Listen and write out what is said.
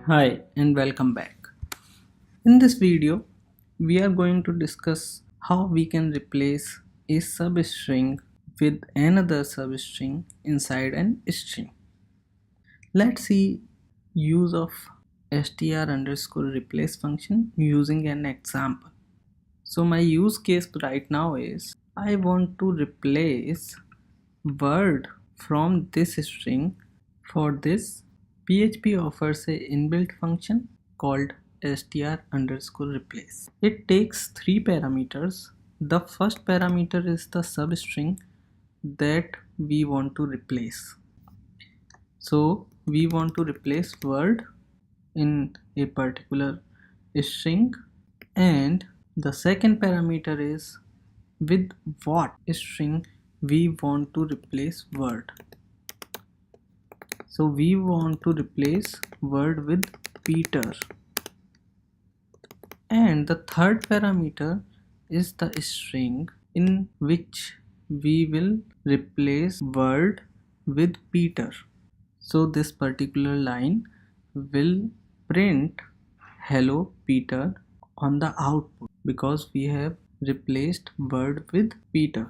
Hi and welcome back. In this video, we are going to discuss how we can replace a substring with another substring inside an string. Let's see use of str underscore replace function using an example. So my use case right now is I want to replace word from this string. For this, PHP offers a inbuilt function called str underscore replace. It takes three parameters. The first parameter is the substring that we want to replace. So we want to replace word in a particular string, and the second parameter is with what string we want to replace word. So we want to replace word with Peter, and the third parameter is the string in which we will replace word with Peter. So this particular line will print hello Peter on the output because we have replaced word with Peter.